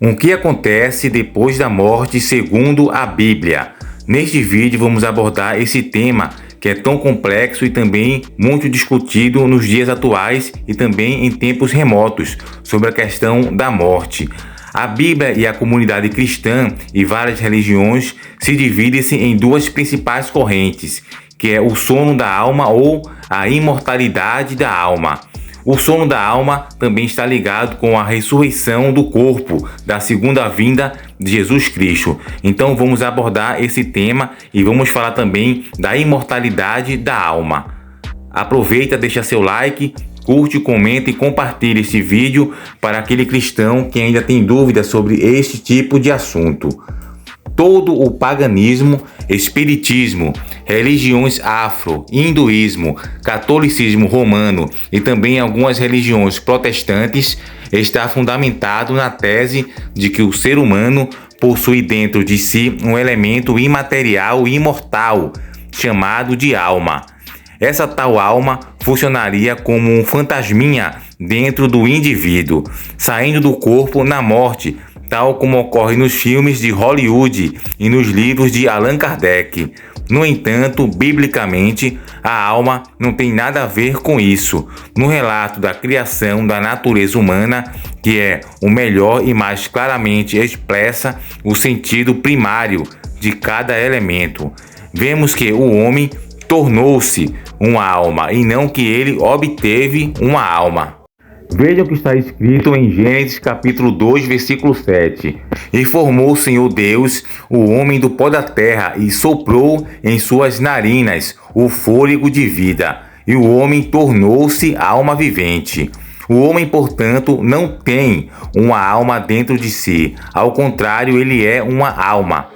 O que acontece depois da morte segundo a Bíblia? Neste vídeo vamos abordar esse tema que é tão complexo e também muito discutido nos dias atuais e também em tempos remotos, sobre a questão da morte. A Bíblia e a comunidade cristã e várias religiões se dividem-se em duas principais correntes, que é o sono da alma ou a imortalidade da alma. O sono da alma também está ligado com a ressurreição do corpo, da segunda vinda de Jesus Cristo. Então vamos abordar esse tema e vamos falar também da imortalidade da alma. Aproveita, deixa seu like, curte, comenta e compartilhe este vídeo para aquele cristão que ainda tem dúvidas sobre este tipo de assunto. Todo o paganismo, espiritismo, religiões afro, hinduísmo, catolicismo romano e também algumas religiões protestantes está fundamentado na tese de que o ser humano possui dentro de si um elemento imaterial e imortal chamado de alma. Essa tal alma funcionaria como um fantasminha dentro do indivíduo, saindo do corpo na morte, tal como ocorre nos filmes de Hollywood e nos livros de Allan Kardec. No entanto, biblicamente, a alma não tem nada a ver com isso. No relato da criação da natureza humana, que é o melhor e mais claramente expressa o sentido primário de cada elemento, vemos que o homem tornou-se uma alma e não que ele obteve uma alma. Veja o que está escrito em Gênesis capítulo 2, versículo 7. E formou o Senhor Deus o homem do pó da terra e soprou em suas narinas o fôlego de vida, e o homem tornou-se alma vivente. O homem, portanto, não tem uma alma dentro de si, ao contrário, ele é uma alma.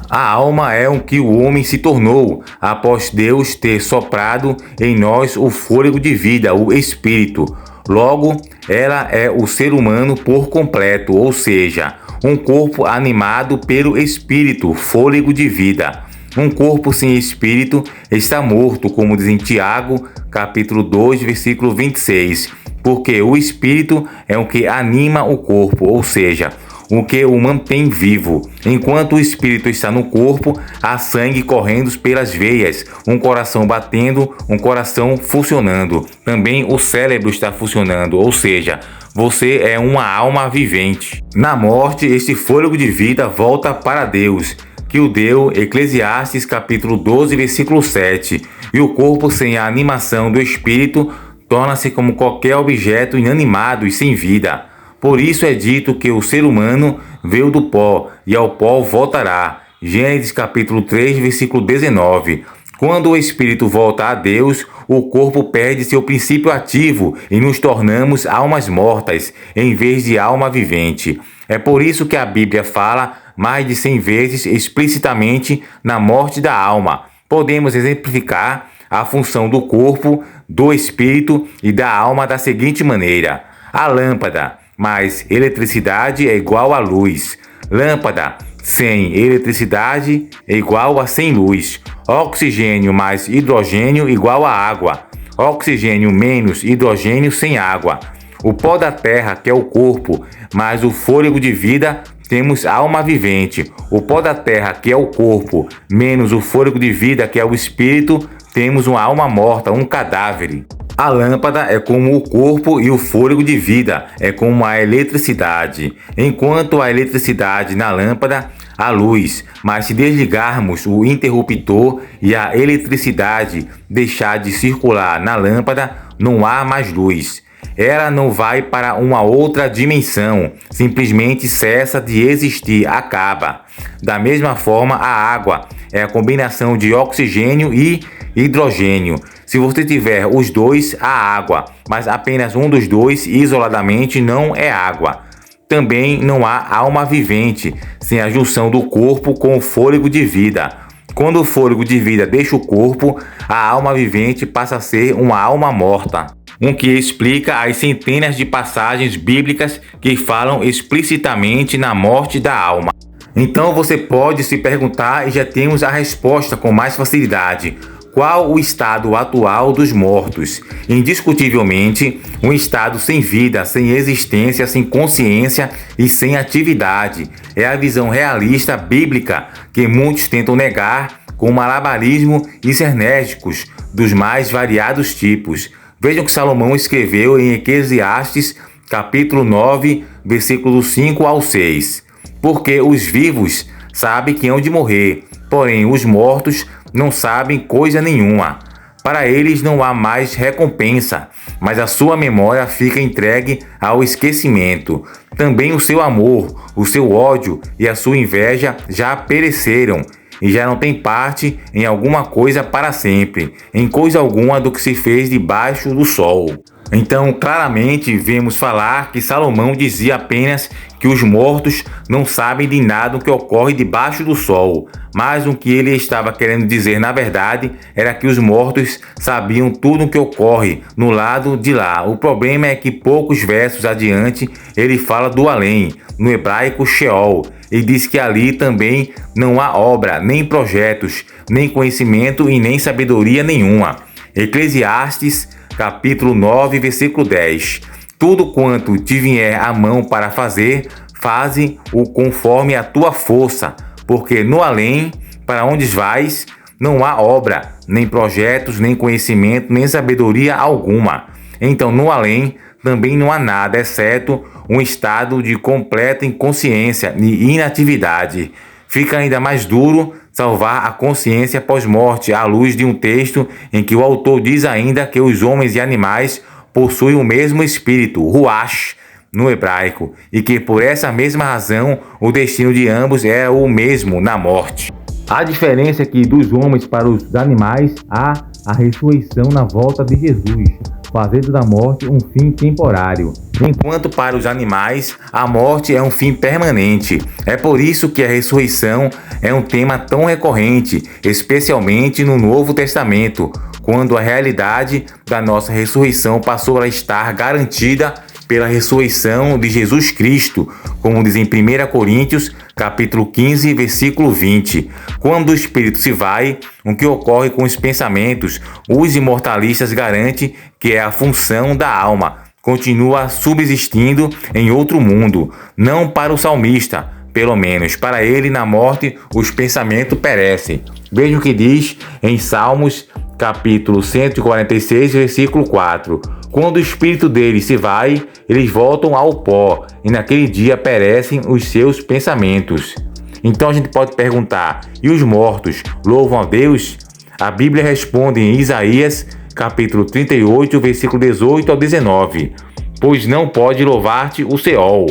A alma é o que o homem se tornou após Deus ter soprado em nós o fôlego de vida, o espírito. Logo, ela é o ser humano por completo, ou seja, um corpo animado pelo espírito, fôlego de vida. Um corpo sem espírito está morto, como diz em Tiago, capítulo 2, versículo 26, porque o espírito é o que anima o corpo, ou seja, o que o mantém vivo. Enquanto o espírito está no corpo, há sangue correndo pelas veias, um coração batendo, um coração funcionando. Também o cérebro está funcionando, ou seja, você é uma alma vivente. Na morte, este fôlego de vida volta para Deus, que o deu, Eclesiastes capítulo 12, versículo 7. E o corpo sem a animação do espírito torna-se como qualquer objeto inanimado e sem vida. Por isso é dito que o ser humano veio do pó e ao pó voltará. Gênesis capítulo 3, versículo 19. Quando o espírito volta a Deus, o corpo perde seu princípio ativo e nos tornamos almas mortas, em vez de alma vivente. É por isso que a Bíblia fala mais de 100 vezes explicitamente na morte da alma. Podemos exemplificar a função do corpo, do espírito e da alma da seguinte maneira: a lâmpada mais eletricidade é igual a luz. Lâmpada sem eletricidade é igual a sem luz. Oxigênio mais hidrogênio igual a água. Oxigênio menos hidrogênio sem água. O pó da terra, que é o corpo, mais o fôlego de vida, temos alma vivente. O pó da terra, que é o corpo, menos o fôlego de vida, que é o espírito, temos uma alma morta, um cadáver. A lâmpada é como o corpo e o fôlego de vida é como a eletricidade. Enquanto a eletricidade na lâmpada, a luz, mas se desligarmos o interruptor e a eletricidade deixar de circular na lâmpada, não há mais luz. Ela não vai para uma outra dimensão, simplesmente cessa de existir, acaba. Da mesma forma, a água é a combinação de oxigênio e hidrogênio. Se você tiver os dois, há água, mas apenas um dos dois isoladamente não é água. Também não há alma vivente sem a junção do corpo com o fôlego de vida. Quando o fôlego de vida deixa o corpo, a alma vivente passa a ser uma alma morta. O que explica as centenas de passagens bíblicas que falam explicitamente na morte da alma. Então você pode se perguntar e já temos a resposta com mais facilidade. Qual o estado atual dos mortos? Indiscutivelmente, um estado sem vida, sem existência, sem consciência e sem atividade. É a visão realista bíblica que muitos tentam negar com malabarismo e enérgicos dos mais variados tipos. Vejam o que Salomão escreveu em Eclesiastes, capítulo 9, versículos 5 ao 6. Porque os vivos sabem que hão de morrer, porém os mortos não sabem coisa nenhuma. Para eles não há mais recompensa, mas a sua memória fica entregue ao esquecimento. Também o seu amor, o seu ódio e a sua inveja já pereceram, e já não tem parte em alguma coisa para sempre, em coisa alguma do que se fez debaixo do sol. Então, claramente, vemos falar que Salomão dizia apenas que os mortos não sabem de nada o que ocorre debaixo do sol, mas o que ele estava querendo dizer, na verdade, era que os mortos sabiam tudo o que ocorre no lado de lá. O problema é que poucos versos adiante ele fala do além, no hebraico Sheol, e diz que ali também não há obra, nem projetos, nem conhecimento e nem sabedoria nenhuma. Eclesiastes, capítulo 9, versículo 10. Tudo quanto te vier à mão para fazer, faze-o conforme a tua força, porque no além, para onde vais, não há obra, nem projetos, nem conhecimento, nem sabedoria alguma. Então, no além, também não há nada, exceto um estado de completa inconsciência e inatividade. Fica ainda mais duro salvar a consciência pós-morte à luz de um texto em que o autor diz ainda que os homens e animais possuem o mesmo espírito, ruach, no hebraico, e que por essa mesma razão o destino de ambos é o mesmo na morte. A diferença é que dos homens para os animais há a ressurreição na volta de Jesus, fazendo da morte um fim temporário, enquanto para os animais a morte é um fim permanente. É por isso que a ressurreição é um tema tão recorrente, especialmente no Novo Testamento, quando a realidade da nossa ressurreição passou a estar garantida pela ressurreição de Jesus Cristo, como diz em 1 Coríntios, capítulo 15, versículo 20. Quando o espírito se vai, o que ocorre com os pensamentos? Os imortalistas garantem que é a função da alma, continua subsistindo em outro mundo, não para o salmista, pelo menos para ele na morte os pensamentos perecem. Veja o que diz em Salmos, capítulo 146, versículo 4. Quando o espírito deles se vai, eles voltam ao pó, e naquele dia perecem os seus pensamentos. Então a gente pode perguntar, e os mortos louvam a Deus? A Bíblia responde em Isaías, capítulo 38, versículo 18 ao 19. Pois não pode louvar-te o Seol,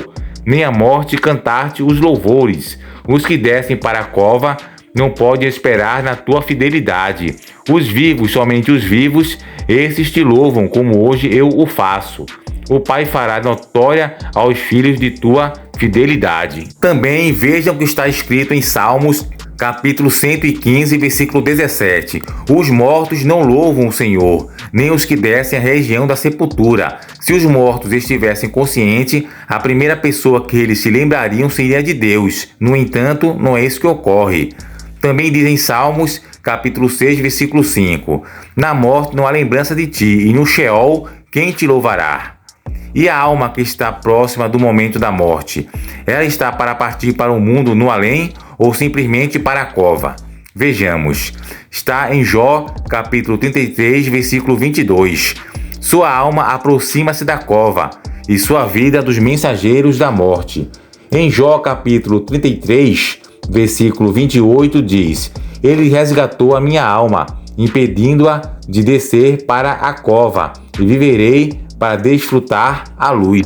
nem a morte cantar-te os louvores. Os que descem para a cova não podem esperar na tua fidelidade. Os vivos, somente os vivos, esses te louvam, como hoje eu o faço. O Pai fará notória aos filhos de tua fidelidade. Também vejam o que está escrito em Salmos, capítulo 115, versículo 17. Os mortos não louvam o Senhor, nem os que descem à região da sepultura. Se os mortos estivessem conscientes, a primeira pessoa que eles se lembrariam seria de Deus. No entanto, não é isso que ocorre. Também diz em Salmos, capítulo 6, versículo 5. Na morte não há lembrança de ti, e no Sheol quem te louvará? E a alma que está próxima do momento da morte, ela está para partir para o mundo no além ou simplesmente para a cova? Vejamos. Está em Jó, capítulo 33, versículo 22. Sua alma aproxima-se da cova, e sua vida dos mensageiros da morte. Em Jó, capítulo 33, versículo 28 diz: Ele resgatou a minha alma, impedindo-a de descer para a cova, e viverei para desfrutar a luz.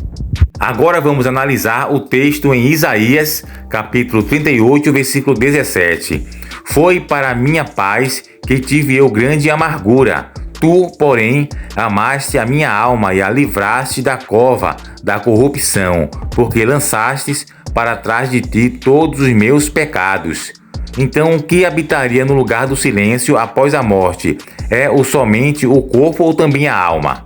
Agora vamos analisar o texto em Isaías, capítulo 38, versículo 17. Foi para minha paz que tive eu grande amargura. Tu, porém, amaste a minha alma e a livraste da cova da corrupção, porque lançastes para trás de ti todos os meus pecados. Então, o que habitaria no lugar do silêncio após a morte? É o somente o corpo ou também a alma?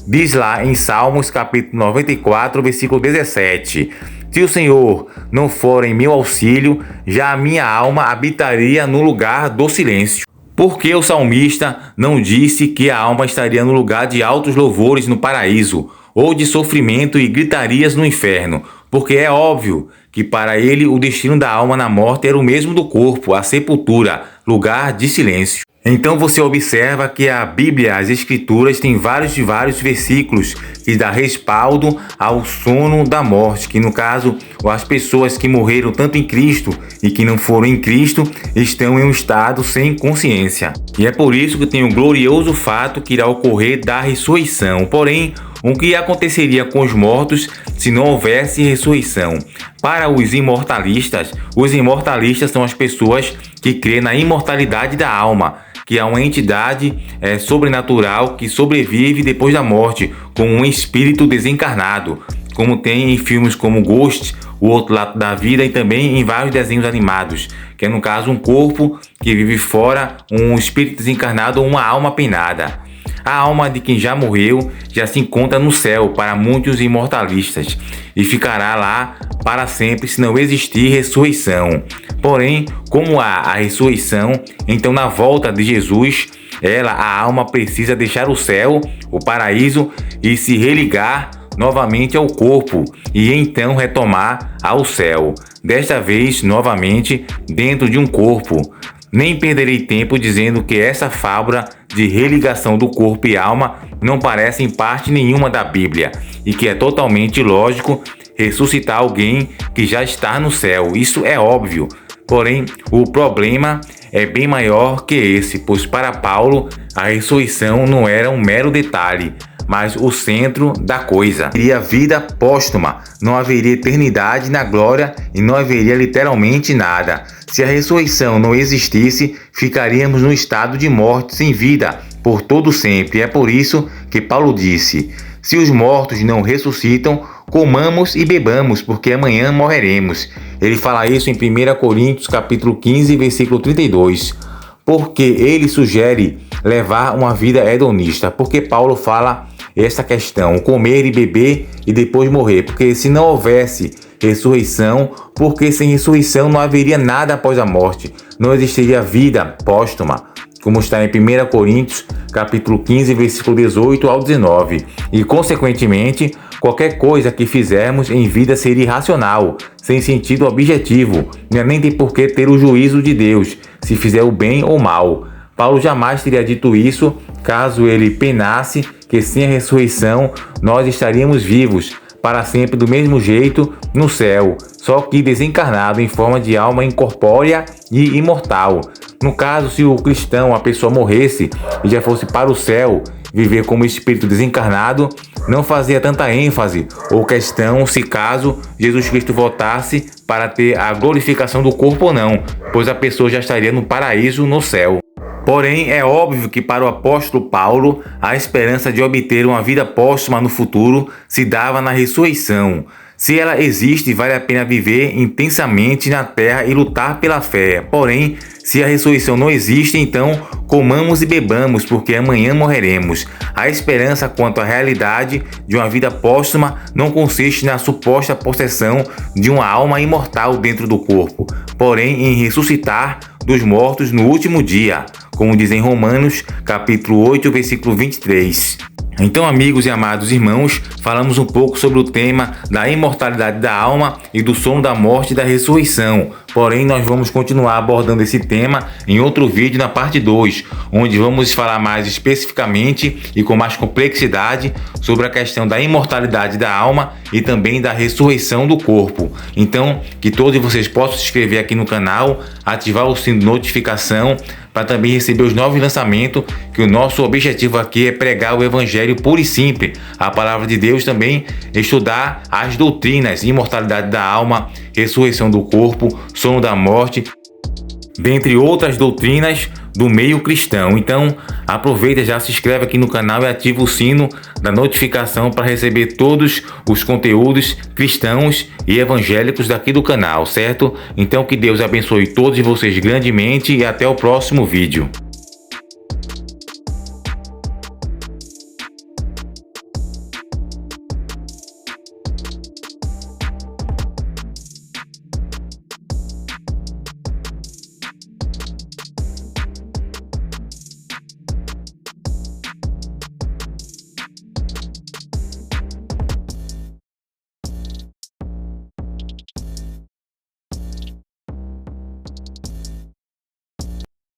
Diz lá em Salmos, capítulo 94, versículo 17. Se o Senhor não for em meu auxílio, já a minha alma habitaria no lugar do silêncio. Por que o salmista não disse que a alma estaria no lugar de altos louvores no paraíso, ou de sofrimento e gritarias no inferno? Porque é óbvio que para ele o destino da alma na morte era o mesmo do corpo, a sepultura, lugar de silêncio. Então você observa que a Bíblia, as Escrituras, tem vários versículos que dá respaldo ao sono da morte, que no caso as pessoas que morreram tanto em Cristo e que não foram em Cristo estão em um estado sem consciência. E é por isso que tem o glorioso fato que irá ocorrer da ressurreição. Porém, o que aconteceria com os mortos se não houvesse ressurreição? Para os imortalistas são as pessoas que crêem na imortalidade da alma, que é uma entidade sobrenatural que sobrevive depois da morte, como um espírito desencarnado, como tem em filmes como Ghost, O Outro Lado da Vida, e também em vários desenhos animados, que é no caso um corpo que vive fora, um espírito desencarnado ou uma alma penada. A alma de quem já morreu já se encontra no céu para muitos imortalistas e ficará lá para sempre se não existir ressurreição. Porém, como há a ressurreição, então na volta de Jesus, a alma precisa deixar o céu, o paraíso, e se religar novamente ao corpo e então retomar ao céu. Desta vez, novamente, dentro de um corpo. Nem perderei tempo dizendo que essa fábula de religação do corpo e alma não parece em parte nenhuma da Bíblia e que é totalmente lógico ressuscitar alguém que já está no céu. Isso é óbvio. Porém, o problema é bem maior que esse, pois para Paulo a ressurreição não era um mero detalhe, mas o centro da coisa. Seria vida póstuma, não haveria eternidade na glória e não haveria literalmente nada. Se a ressurreição não existisse, ficaríamos no estado de morte sem vida por todo sempre. É por isso que Paulo disse: se os mortos não ressuscitam, comamos e bebamos, porque amanhã morreremos. Ele fala isso em 1 Coríntios capítulo 15, versículo 32. Porque ele sugere levar uma vida hedonista. Porque Paulo fala essa questão, comer e beber e depois morrer. Porque se não houvesse ressurreição, porque sem ressurreição não haveria nada após a morte. Não existiria vida póstuma, como está em 1 Coríntios capítulo 15, versículo 18 ao 19. E, consequentemente, qualquer coisa que fizermos em vida seria irracional, sem sentido objetivo, nem tem por que ter o juízo de Deus, se fizer o bem ou mal. Paulo jamais teria dito isso caso ele penasse que sem a ressurreição nós estaríamos vivos para sempre do mesmo jeito no céu, só que desencarnado em forma de alma incorpórea e imortal. No caso, se o cristão, a pessoa morresse e já fosse para o céu viver como espírito desencarnado, não fazia tanta ênfase ou questão se caso Jesus Cristo voltasse para ter a glorificação do corpo ou não, pois a pessoa já estaria no paraíso, no céu. Porém, é óbvio que para o apóstolo Paulo, a esperança de obter uma vida póstuma no futuro se dava na ressurreição. Se ela existe, vale a pena viver intensamente na terra e lutar pela fé. Porém, se a ressurreição não existe, então comamos e bebamos, porque amanhã morreremos. A esperança quanto à realidade de uma vida póstuma não consiste na suposta possessão de uma alma imortal dentro do corpo, porém em ressuscitar dos mortos no último dia, como diz em Romanos, capítulo 8, versículo 23. Então, amigos e amados irmãos, falamos um pouco sobre o tema da imortalidade da alma e do sono da morte e da ressurreição. Porém, nós vamos continuar abordando esse tema em outro vídeo na parte 2, onde vamos falar mais especificamente e com mais complexidade sobre a questão da imortalidade da alma e também da ressurreição do corpo. Então, que todos vocês possam se inscrever aqui no canal, ativar o sino de notificação para também receber os novos lançamentos, que o nosso objetivo aqui é pregar o evangelho puro e simples, a palavra de Deus, também estudar as doutrinas, imortalidade da alma, ressurreição do corpo, sono da morte, dentre outras doutrinas do meio cristão. Então, aproveita, já se inscreve aqui no canal e ativa o sino da notificação para receber todos os conteúdos cristãos e evangélicos daqui do canal, certo? Então, que Deus abençoe todos vocês grandemente e até o próximo vídeo.